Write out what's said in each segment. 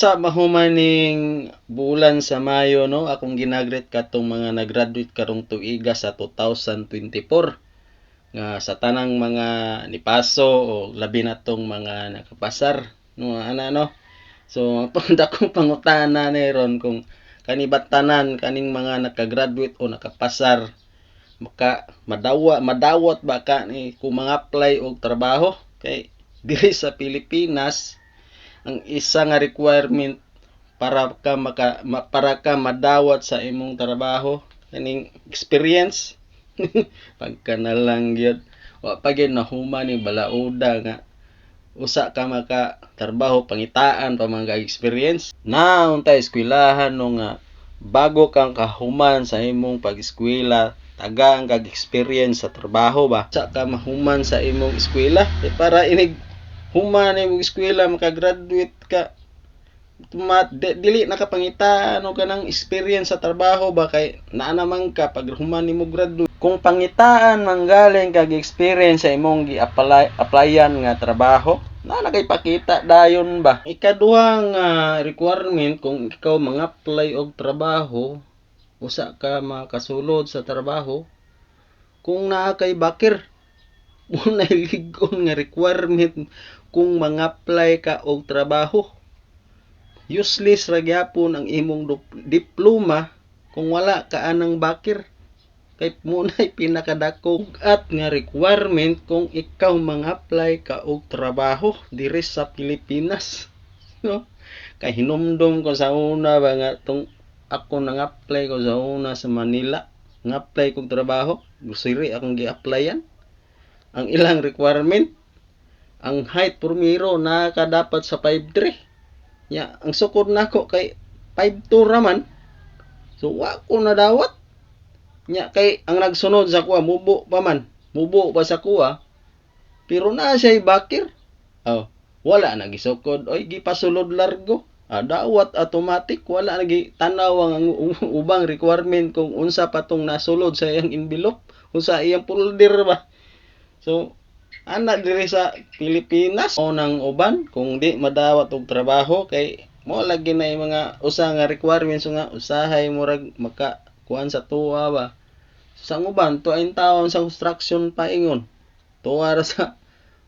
Usa mahumaning bulan sa Mayo no, akong ginagret katong mga nag-graduate karong tuiga sa 2024 nga sa tanang mga nipaso o labi na tong mga nakapasar no ana no. So ang kong pangutana ni ron kung kanibat tanan kaning mga naka-graduate o nakapasar maka madawat ba ka ni kung mga-apply og trabaho kay diri sa Pilipinas ang isa nga requirement para ka madawat sa imong trabaho kaning experience. Pagka na lang gyud wa pa gyud nahuman ni balauda nga usa ka maka trabaho pangitaan pa mga experience na unta eskwelahan no nga bago kang kahuman sa imong pag-eskwela tagaan kag experience sa trabaho ba sa ka mahuman sa imong eskwela para inig human imong eskwela maka-graduate ka dili nakapangitaan o kanang experience sa trabaho ba kay naa naman ka pag human nimo graduate kung pangitaan manggaling kag experience sa imong gi-applyan nga trabaho na nakipakita dayon ba. Ikaduha nga requirement kung ikaw mang-apply og trabaho usa ka makasulod sa trabaho kung naa kay bakir unay lig-on nga requirement kung mang-apply ka og trabaho. Useless ra gyapon ang imong diploma kung wala ka anang bakir. Kay munay pinakadako at nga requirement kung ikaw mang-apply ka og trabaho diri sa Pilipinas. No? Kay hinumdum ko sa una ba nga tong ako nang-apply ko sa una sa Manila. Ng-apply kog trabaho, gusiri akong gi-applyan. Ang ilang requirement, ang height primero nakadapat sa 5'3". Ya, ang sukod nako kay 5'2" raman. So wa ko nadawat. Nya kay ang nagsunod sa kuha mubo pa man. Mubo pa sa kuha. Pero na siya bakir. Oh, wala na gisukod. Oy, gipasulod largo. Dawat automatic wala lagi tanaw ang ubang requirement kung unsa pa tong nasulod sa iyang envelope, unsa iyang folder ba. So ana diri sa Pilipinas o nang uban kung di madawat og trabaho kay mo lagi na yung mga usa nga requirements nga usahay murag maka kuan sa tuwa ba. Sa uban tuain taon sa construction paingon. Tuwa ra sa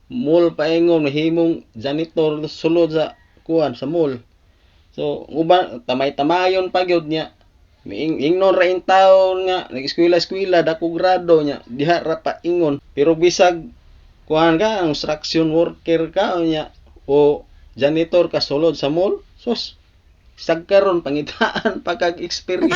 mall paingon mahimong janitor sulod sa kuan sa mall. So uban tamay-tamayon pa gyud niya. Ingnon ra in taon nga nag-eskwela dako grado niya diha ra pa ingon. Pero bisag kuan ka ang construction worker ka niya o janitor ka sulod sa mall sus sagkaron pangitaan pa kag experience.